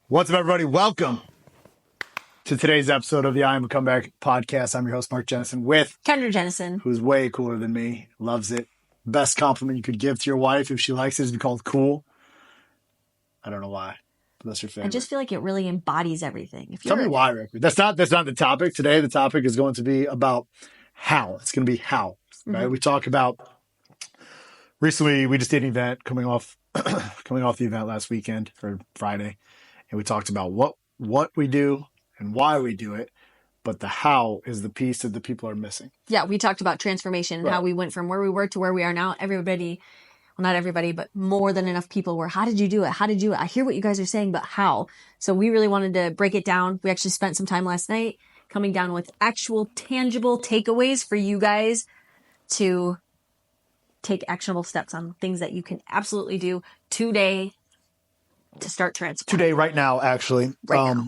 What's up, everybody? Welcome to today's episode of the I Am a Comeback podcast. I'm your host, Mark Jennison, with Kendra Jennison, who's way cooler than me, loves it. Best compliment you could give to your wife if she likes it is to be called cool. I don't know why, but that's your favorite. I just feel like it really embodies everything. Tell me why, Rick. That's not the topic today. The topic is going to be about how. It's going to be how, right? We talk about recently. We just did an event coming off the event last weekend or Friday. And we talked about what we do and why we do it, but the how is the piece that the people are missing. Yeah, we talked about transformation and how we went from where we were to where we are now. Everybody, well, not everybody, but more than enough people were, how did you do it? How did you do it? I hear what you guys are saying, but how? So we really wanted to break it down. We actually spent some time last night coming down with actual tangible takeaways for you guys to take actionable steps on things that you can absolutely do today to start transforming. Today, right now, actually. Now.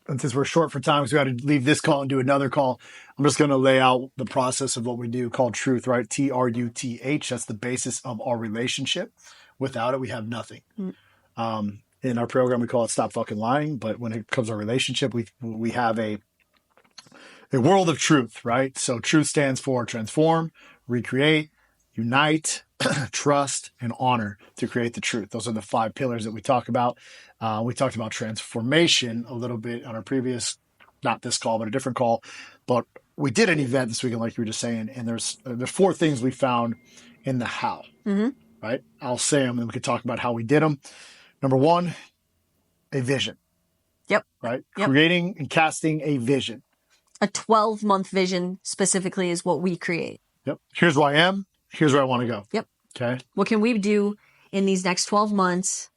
And since we're short for time, so we got to leave this call and do another call. I'm just going to lay out the process of what we do called truth, right? TRUTH. That's the basis of our relationship. Without it, we have nothing. In our program, we call it Stop Fucking Lying. But when it comes to our relationship, we have a world of truth, right? So truth stands for transform, recreate, unite, trust, and honor to create the truth. Those are the 5 pillars that we talk about. We talked about transformation a little bit on our previous, not this call, but a different call. But we did an event this weekend, like you were just saying, and there's 4 things we found in the how, right? I'll say them, and we can talk about how we did them. Number 1, a vision. Yep. Right? Yep. Creating and casting a vision. A 12-month vision specifically is what we create. Yep. Here's where I am. Here's where I want to go. Yep. Okay. What can we do in these next 12 months?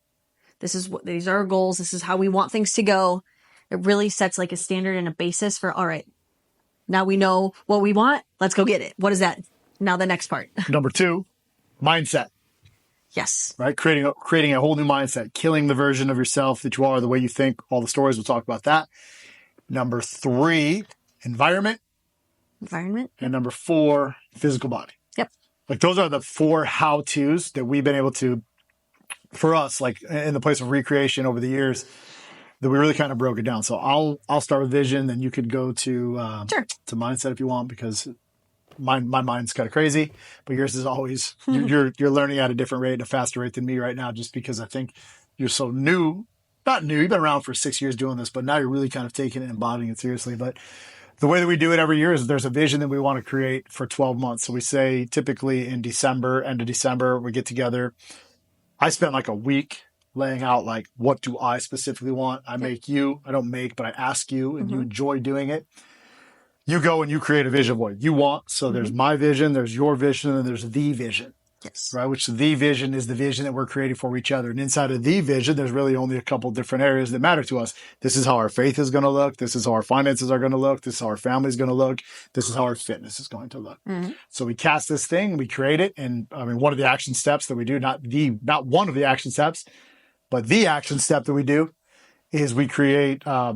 These are our goals. This is how we want things to go. It really sets like a standard and a basis for, all right, now we know what we want. Let's go get it. What is that? Now the next part. Number 2, mindset. Yes. Right. Creating a whole new mindset, killing the version of yourself that you are, the way you think, all the stories. We'll talk about that. Number 3, environment. And number 4, physical body. Yep. Like those are the 4 how-tos that we've been able to, for us, like in the place of recreation over the years, that we really kind of broke it down. So I'll start with vision, then you could go to mindset if you want, because my mind's kind of crazy, but yours is always you're learning at a different rate, a faster rate than me right now, just because I think you're so new. Not new, you've been around for 6 years doing this, but now you're really kind of taking it and embodying it seriously. But the way that we do it every year is there's a vision that we want to create for 12 months. So we say typically in December, end of December, we get together. I spent like a week laying out like, what do I specifically want? I don't make, but I ask you, and you enjoy doing it. You go and you create a vision of what you want. So there's my vision, there's your vision, and there's the vision. Yes. Right. Which the vision is the vision that we're creating for each other. And inside of the vision, there's really only a couple different areas that matter to us. This is how our faith is going to look. This is how our finances are going to look. This is how our family is going to look. This is how our fitness is going to look. So we cast this thing, we create it. And I mean, one of the action steps that we do, not one of the action steps, but the action step that we do is we create a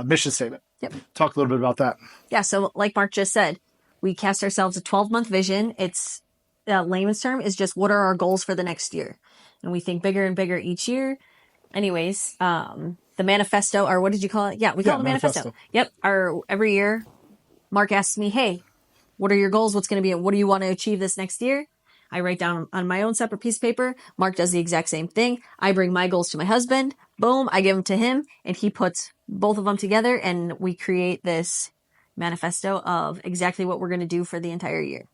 mission statement. Yep. Talk a little bit about that. Yeah. So like Mark just said, we cast ourselves a 12-month vision. It's layman's term is just what are our goals for the next year, and we think bigger and bigger each year. Anyways, the manifesto, or what did you call it? Yeah, we call it the manifesto. Yep. Every year, Mark asks me, "Hey, what are your goals? What's going to be? What do you want to achieve this next year?" I write down on my own separate piece of paper. Mark does the exact same thing. I bring my goals to my husband. Boom, I give them to him, and he puts both of them together, and we create this manifesto of exactly what we're going to do for the entire year.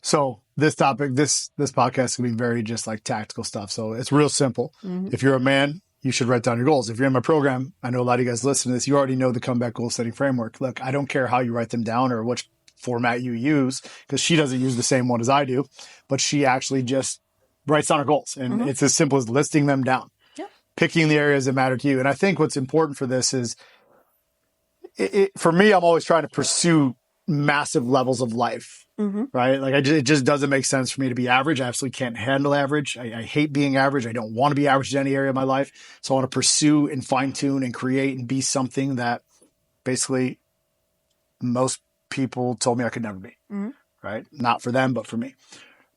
So this topic, this podcast can be very just like tactical stuff. So it's real simple. If you're a man, you should write down your goals. If you're in my program, I know a lot of you guys listen to this, you already know the comeback goal setting framework. Look, I don't care how you write them down or which format you use, because she doesn't use the same one as I do, but she actually just writes down her goals. And it's as simple as listing them down, picking the areas that matter to you. And I think what's important for this is, for me, I'm always trying to pursue massive levels of life. Right? Like it just doesn't make sense for me to be average. I absolutely can't handle average. I hate being average. I don't want to be average in any area of my life. So I want to pursue and fine tune and create and be something that basically most people told me I could never be. Right? Not for them, but for me.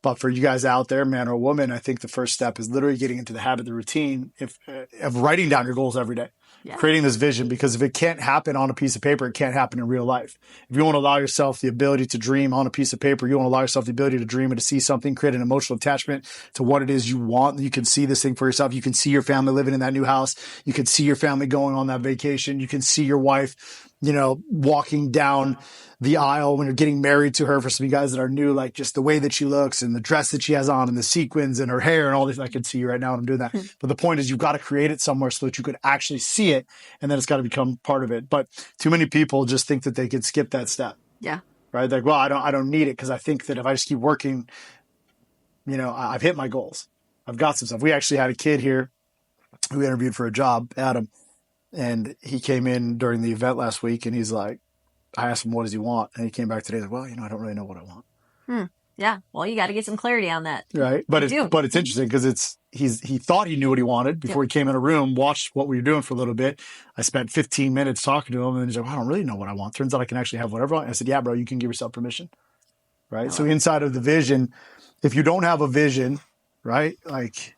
But for you guys out there, man or woman, I think the first step is literally getting into the habit, the routine of writing down your goals every day, creating this vision. Because if it can't happen on a piece of paper, it can't happen in real life. If you want to allow yourself the ability to dream on a piece of paper, you want to allow yourself the ability to dream and to see something, create an emotional attachment to what it is you want. You can see this thing for yourself. You can see your family living in that new house. You can see your family going on that vacation. You can see your wife, walking down the aisle when you're getting married to her. For some of you guys that are new, like just the way that she looks and the dress that she has on and the sequins and her hair and all this. I can see you right now when I'm doing that. But the point is, you've got to create it somewhere so that you could actually see it, and then it's got to become part of it. But too many people just think that they could skip that step. Yeah. Right. Like, well, I don't need it because I think that if I just keep working, I've hit my goals. I've got some stuff. We actually had a kid here who we interviewed for a job, Adam, and he came in during the event last week, and he's like, I asked him, what does he want? And he came back today, like, well, I don't really know what I want. Yeah. Well, you got to get some clarity on that. Right. But it's interesting because he thought he knew what he wanted before he came in a room, watched what we were doing for a little bit. I spent 15 minutes talking to him, and he's like, well, I don't really know what I want. Turns out I can actually have whatever I want. I said, yeah, bro, you can give yourself permission. Right. So inside of the vision, if you don't have a vision, right, like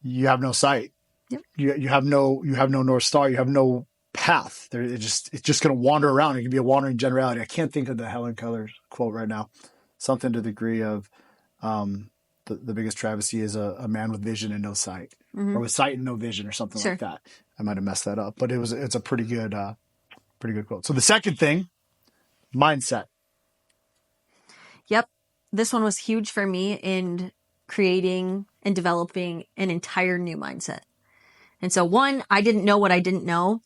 you have no sight. Yep. You have no North Star. You have no path. It's just going to wander around. It can be a wandering generality. I can't think of the Helen Keller quote right now. Something to the degree of the biggest travesty is a man with vision and no sight, or with sight and no vision, or something like that. I might have messed that up, but it's a pretty good quote. So the second thing, mindset. Yep. This one was huge for me in creating and developing an entire new mindset. And so one, I didn't know what I didn't know.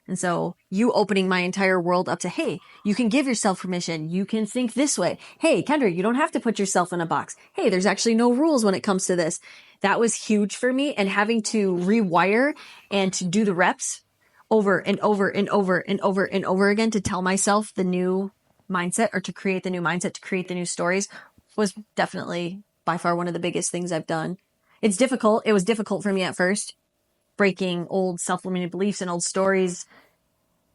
And so you opening my entire world up to, hey, you can give yourself permission. You can think this way. Hey, Kendra, you don't have to put yourself in a box. Hey, there's actually no rules when it comes to this. That was huge for me. And having to rewire and to do the reps over and over and over and over and over again to tell myself the new mindset, or to create the new mindset, to create the new stories, was definitely by far one of the biggest things I've done. It's difficult. It was difficult for me at first, breaking old self-limiting beliefs and old stories.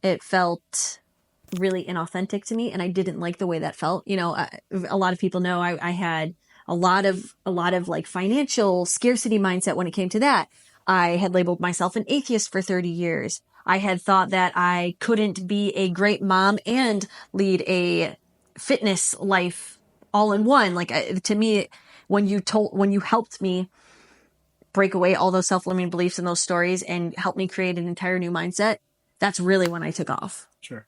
It felt really inauthentic to me, and I didn't like the way that felt. A lot of people know I had a lot of like financial scarcity mindset when it came to that. I had labeled myself an atheist for 30 years. I had thought that I couldn't be a great mom and lead a fitness life all in one. Like, to me, when you helped me break away all those self-limiting beliefs and those stories and help me create an entire new mindset, that's really when I took off. Sure.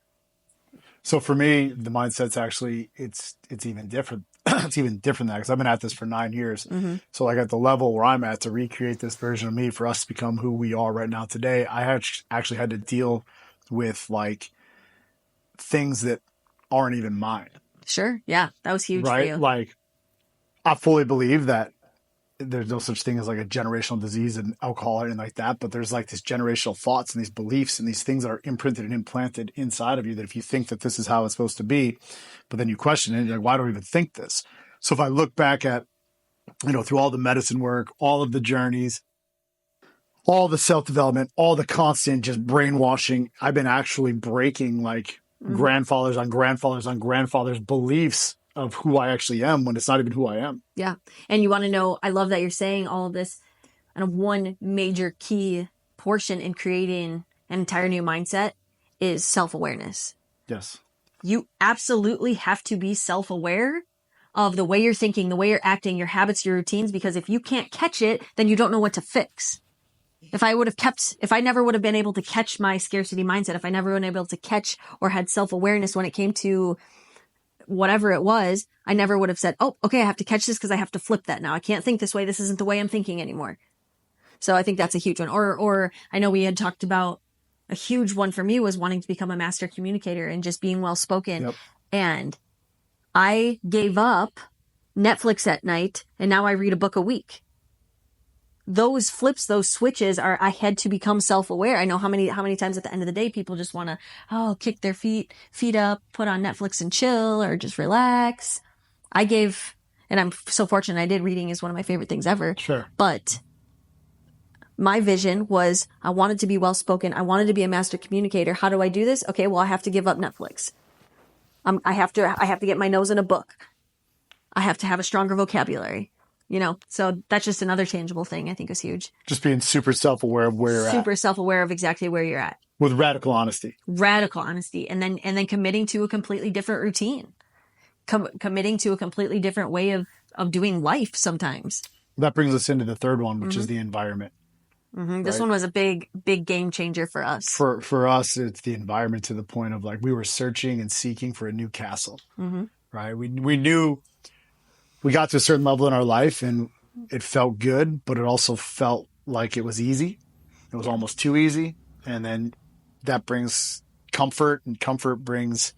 So for me, the mindset's actually, it's even different. It's even different than that, because I've been at this for 9 years. So like at the level where I'm at, to recreate this version of me, for us to become who we are right now today, I actually had to deal with like things that aren't even mine. Sure. Yeah. That was huge right? for you. Like, I fully believe that there's no such thing as like a generational disease in alcohol or anything like that, but there's like these generational thoughts and these beliefs and these things that are imprinted and implanted inside of you, that if you think that this is how it's supposed to be, but then you question it, you're like, why do I even think this? So if I look back at, through all the medicine work, all of the journeys, all the self-development, all the constant just brainwashing, I've been actually breaking like grandfathers on grandfathers on grandfathers beliefs of who I actually am, when it's not even who I am. Yeah. And you want to know, I love that you're saying all of this. And one major key portion in creating an entire new mindset is self-awareness. Yes. You absolutely have to be self-aware of the way you're thinking, the way you're acting, your habits, your routines, because if you can't catch it, then you don't know what to fix. If I never would have been able to catch my scarcity mindset, if I never would have been able to catch or had self-awareness when it came to whatever it was, I never would have said, oh, okay, I have to catch this because I have to flip that now. I can't think this way. This isn't the way I'm thinking anymore. So I think that's a huge one. Or I know we had talked about, a huge one for me was wanting to become a master communicator and just being well-spoken. Yep. And I gave up Netflix at night, and now I read a book a week. Those flips, those switches I had to become self-aware. I know how many times at the end of the day people just want to, kick their feet up, put on Netflix and chill, or just relax. And I'm so fortunate I did. Reading is one of my favorite things ever. Sure. But my vision was, I wanted to be well-spoken. I wanted to be a master communicator. How do I do this? Okay, well, I have to give up Netflix. I have to get my nose in a book. I have to have a stronger vocabulary, so that's just another tangible thing I think is huge. Just being super self-aware of where you're at. Super self-aware of exactly where you're at. With radical honesty. And then committing to a completely different routine, committing to a completely different way of doing life sometimes. That brings us into the third one, which is the environment. This one was a big game changer for us. For us, it's the environment, to the point of like we were searching and seeking for a new castle, right? We knew we got to a certain level in our life and it felt good, but it also felt like it was easy. It was almost too easy. And then that brings comfort, and comfort brings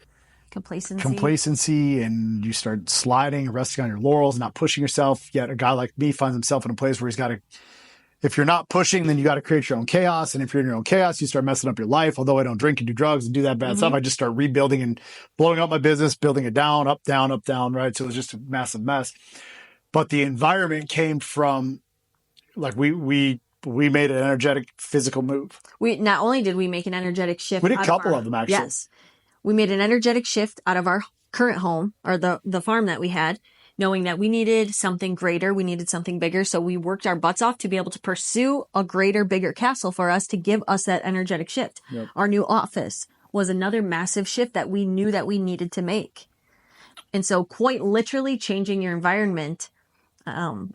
complacency, and you start sliding, resting on your laurels, not pushing yourself. Yet a guy like me finds himself in a place where he's got to, if you're not pushing, then you got to create your own chaos. And if you're in your own chaos, you start messing up your life. Although I don't drink and do drugs and do that bad stuff, I just start rebuilding and blowing up my business, building it down, up, down, right? So it was just a massive mess. But the environment came from, like, we made an energetic physical move. Not only did we make an energetic shift. We did a couple of them, actually. Yes. We made an energetic shift out of our current home, or the farm that we had, knowing that we needed something greater. We needed something bigger. So we worked our butts off to be able to pursue a greater, bigger castle for us to give us that energetic shift. Yep. Our new office was another massive shift that we knew that we needed to make. And so quite literally changing your environment. And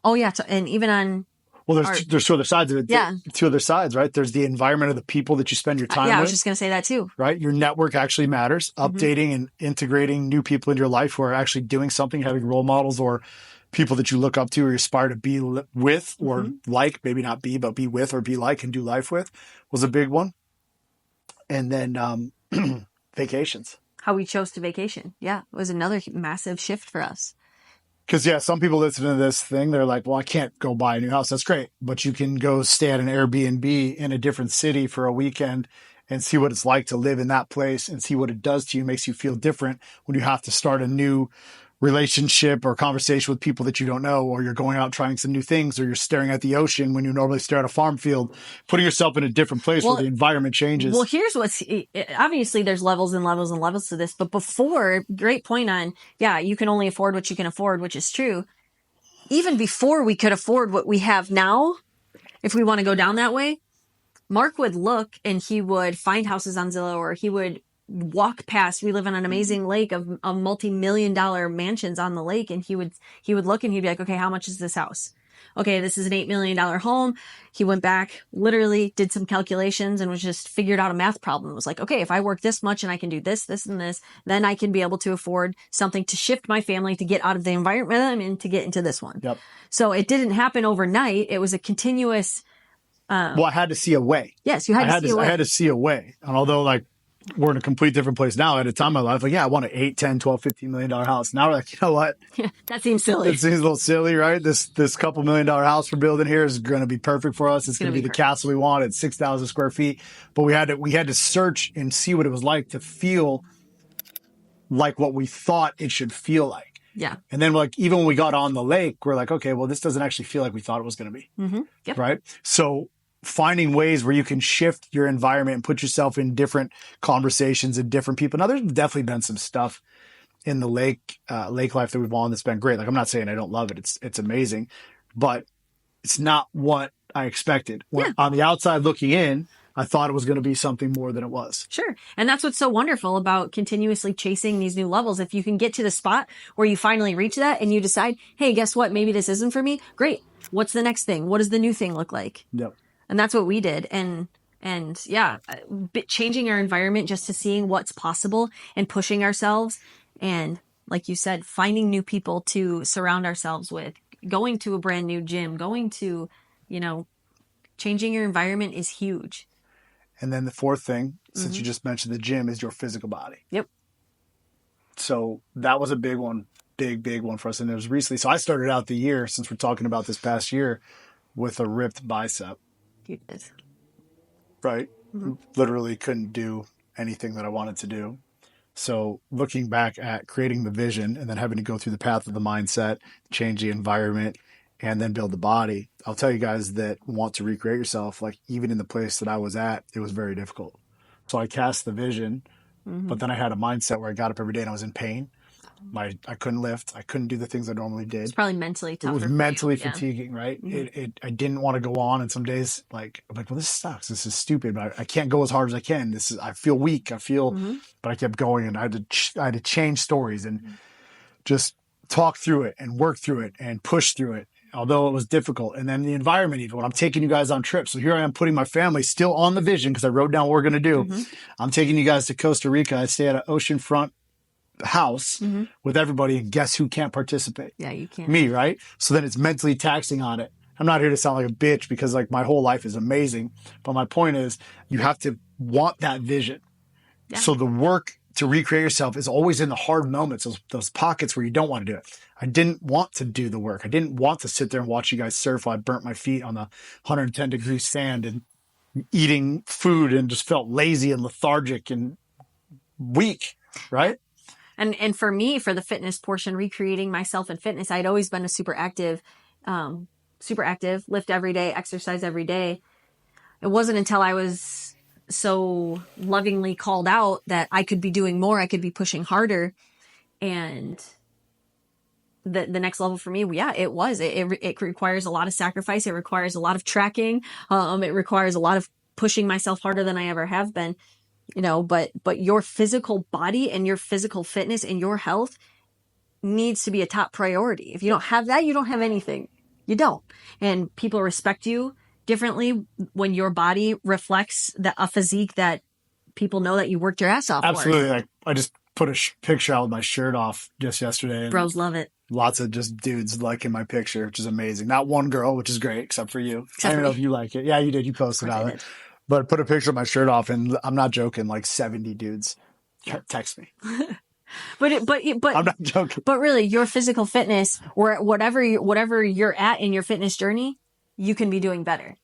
even on... Well, there's two other sides of it. Yeah. Two other sides, right? There's the environment of the people that you spend your time with. I was just going to say that too. Right? Your network actually matters. Updating and integrating new people into your life who are actually doing something, having role models or people that you look up to or aspire to be with or like, maybe not be, but be with or be like and do life with, was a big one. And then vacations. How we chose to vacation. Yeah. It was another massive shift for us. Because, some people listen to this thing. They're like, well, I can't go buy a new house. That's great. But you can go stay at an Airbnb in a different city for a weekend and see what it's like to live in that place and see what it does to you. It makes you feel different when you have to start a new relationship or conversation with people that you don't know, or you're going out trying some new things, or you're staring at the ocean when you normally stare at a farm field, putting yourself in a different place where the environment changes. Well, here's obviously there's levels and levels and levels to this, but before, great point on, you can only afford what you can afford, which is true. Even before we could afford what we have now, if we want to go down that way, Mark would look and he would find houses on Zillow, or he would walk past. We live on an amazing lake of multi-million-dollar mansions on the lake, and he would look and he'd be like, okay, how much is this house? Okay, this is an $8 million home. He went back, literally did some calculations, and was just figured out a math problem. It was like, okay, if I work this much and I can do this, this, and this, then I can be able to afford something to shift my family to get out of the environment I'm in to get into this one. Yep. So it didn't happen overnight. It was a continuous... I had to see a way. Yes, you had to see a way. I had to see a way. And although, like, we're in a complete different place now, at a time in my life, like, I want an 8, 10, 12, $15 million house. Now we're like, you know what? That seems silly. It seems a little silly, right? This couple $1 million house we're building here is going to be perfect for us. It's going to be the castle we want at 6,000 square feet. But we had to search and see what it was like to feel like what we thought it should feel like. Yeah. And then, like, even when we got on the lake, we're like, okay, well, this doesn't actually feel like we thought it was going to be. Yep. Right? So finding ways where you can shift your environment and put yourself in different conversations and different people. Now, there's definitely been some stuff in the lake life that we've all that's been great. Like, I'm not saying I don't love it. It's amazing, but it's not what I expected. On the outside looking in, I thought it was going to be something more than it was. Sure. And that's what's so wonderful about continuously chasing these new levels. If you can get to the spot where you finally reach that and you decide, hey, guess what? Maybe this isn't for me. Great. What's the next thing? What does the new thing look like? Yep. And that's what we did. And changing our environment just to seeing what's possible and pushing ourselves. And like you said, finding new people to surround ourselves with, going to a brand new gym, going to, changing your environment is huge. And then the fourth thing, since you just mentioned the gym, is your physical body. Yep. So that was a big one, big one for us. And it was recently. So I started out the year, since we're talking about this past year, with a ripped bicep. You did. Right? Literally couldn't do anything that I wanted to do. So looking back at creating the vision and then having to go through the path of the mindset, change the environment, and then build the body, I'll tell you guys that want to recreate yourself, like, even in the place that I was at, it was very difficult. So I cast the vision, but then I had a mindset where I got up every day and I was in pain. I couldn't lift. I couldn't do the things I normally did. It's probably mentally It tougher. was for mentally you. Yeah. fatiguing, right? I didn't want to go on. And some days like, I'm like, well, this sucks. This is stupid, but I can't go as hard as I can. I feel weak. But I kept going, and I had to change stories and just talk through it and work through it and push through it, although it was difficult. And then the environment, even when I'm taking you guys on trips. So here I am putting my family still on the vision because I wrote down what we're going to do. I'm taking you guys to Costa Rica. I stay at an oceanfront house with everybody, and guess who can't participate? Yeah, you can't. Me, right? So then it's mentally taxing on it. I'm not here to sound like a bitch because like my whole life is amazing. But my point is you have to want that vision. Yeah. So the work to recreate yourself is always in the hard moments, those pockets where you don't want to do it. I didn't want to do the work. I didn't want to sit there and watch you guys surf while I burnt my feet on the 110 degree sand and eating food and just felt lazy and lethargic and weak, right? And for me, for the fitness portion, recreating myself in fitness, I'd always been a super active, lift every day, exercise every day. It wasn't until I was so lovingly called out that I could be doing more, I could be pushing harder. And the next level for me, it requires a lot of sacrifice. It requires a lot of tracking. It requires a lot of pushing myself harder than I ever have been, but your physical body and your physical fitness and your health needs to be a top priority. If you don't have that, you don't have anything. You don't. And people respect you differently when your body reflects a physique that people know that you worked your ass off. Absolutely. Like I just put a picture out with my shirt off just yesterday. And bros love it. Lots of just dudes liking my picture, which is amazing. Not one girl, which is great, except for you. I don't know if you like it. Yeah, you did. You posted about it. But put a picture of my shirt off, and I'm not joking. Like 70 dudes text me. But I'm not joking. But really, your physical fitness, or whatever you're at in your fitness journey, you can be doing better,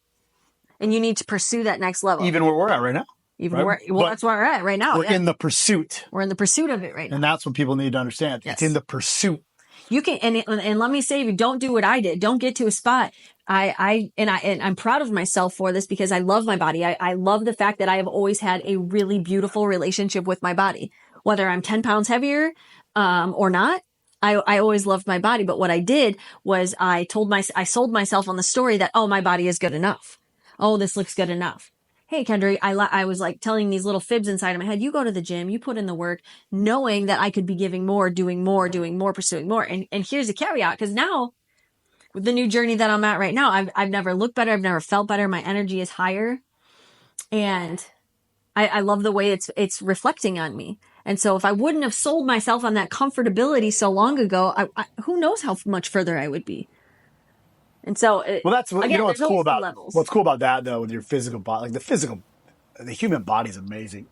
and you need to pursue that next level. Even where we're at right now. That's where we're at right now. We're in the pursuit. We're in the pursuit of it right now, and that's what people need to understand. Yes. It's in the pursuit. You can, and let me say, don't do what I did. Don't get to a spot. I'm proud of myself for this because I love my body. I love the fact that I have always had a really beautiful relationship with my body, whether I'm 10 pounds heavier, or not. I always loved my body. But what I did was I sold myself on the story that, oh, my body is good enough. Oh, this looks good enough. Hey, Kendra, I was like telling these little fibs inside of my head. You go to the gym, you put in the work, knowing that I could be giving more, doing more, pursuing more. And here's a caveat, because now with the new journey that I'm at right now, I've never looked better. I've never felt better. My energy is higher. And I love the way it's reflecting on me. And so if I wouldn't have sold myself on that comfortability so long ago, who knows how much further I would be. And so, that's what, again, what's cool about that though, with your physical body, like the human body is amazing.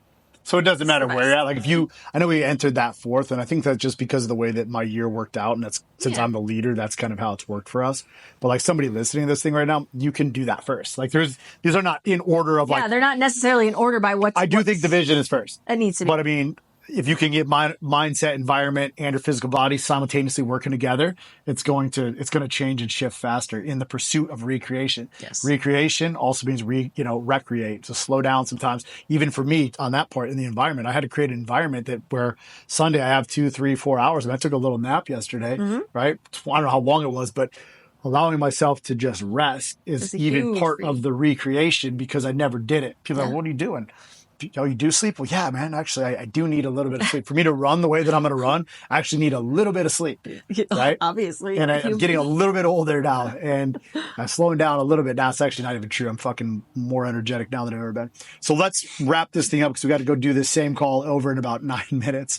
So it doesn't matter where you're at. Like I know we entered that fourth, and I think that's just because of the way that my year worked out. And that's since I'm the leader, that's kind of how it's worked for us. But like somebody listening to this thing right now, you can do that first. Like these are not in order of they're not necessarily in order by what I do think the vision is first. It needs to be. But I mean, if you can get mindset, environment, and your physical body simultaneously working together, it's going to change and shift faster in the pursuit of recreation. Yes. Recreation also means recreate. So slow down sometimes. Even for me on that part in the environment, I had to create an environment where Sunday I have 2, 3, 4 hours. And I took a little nap yesterday, right? I don't know how long it was, but allowing myself to just rest is even part of the recreation because I never did it. People are like, what are you doing? You do sleep? Well, yeah, man, actually, I do need a little bit of sleep. For me to run the way that I'm going to run, I actually need a little bit of sleep, right? Obviously. And I'm getting a little bit older now, and I'm slowing down a little bit now. It's actually not even true. I'm fucking more energetic now than I've ever been. So let's wrap this thing up because we got to go do this same call over in about 9 minutes.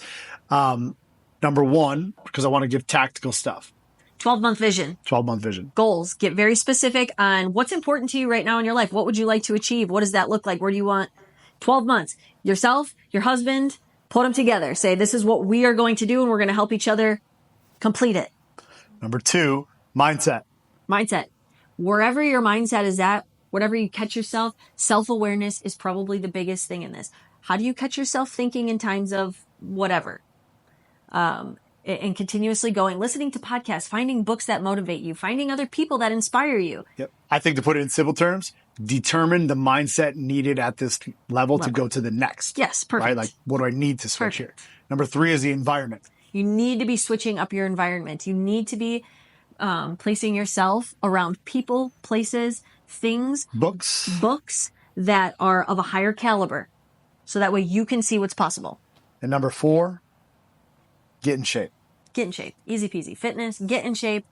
Number one, because I want to give tactical stuff. 12-month vision. 12-month vision. Goals. Get very specific on what's important to you right now in your life. What would you like to achieve? What does that look like? Where do you want 12 months? Yourself, your husband, put them together. Say, this is what we are going to do, and we're going to help each other complete it. Number two, mindset. Mindset. Wherever your mindset is at, whatever you catch yourself, self-awareness is probably the biggest thing in this. How do you catch yourself thinking in times of whatever? And continuously going, listening to podcasts, finding books that motivate you, finding other people that inspire you. Yep. I think to put it in simple terms, determine the mindset needed at this level to go to the next. Yes, perfect. Right? Like, what do I need to switch here? Number three is the environment. You need to be switching up your environment. You need to be placing yourself around people, places, things, books that are of a higher caliber. So that way you can see what's possible. And number 4, get in shape. Get in shape. Easy peasy. Fitness, get in shape.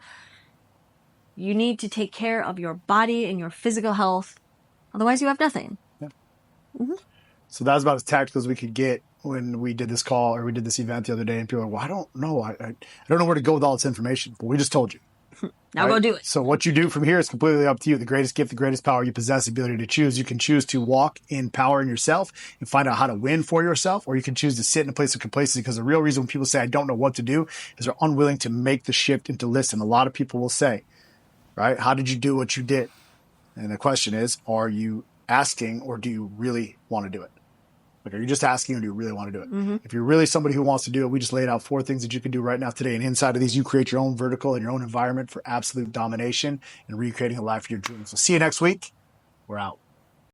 You need to take care of your body and your physical health. Otherwise, you have nothing. Yeah. Mm-hmm. So that was about as tactical as we could get when we did this call or we did this event the other day. And people are like, well, I don't know. I don't know where to go with all this information. But we just told you. Now go do it. So what you do from here is completely up to you. The greatest gift, the greatest power, you possess the ability to choose. You can choose to walk in power in yourself and find out how to win for yourself, or you can choose to sit in a place of complacency, because the real reason when people say, I don't know what to do, is they're unwilling to make the shift and to listen. A lot of people will say, right, how did you do what you did? And the question is, are you asking, or do you really want to do it? Like, are you just asking, or do you really want to do it? Mm-hmm. If you're really somebody who wants to do it, we just laid out 4 things that you can do right now today. And inside of these, you create your own vertical and your own environment for absolute domination and recreating a life of your dreams. So see you next week. We're out.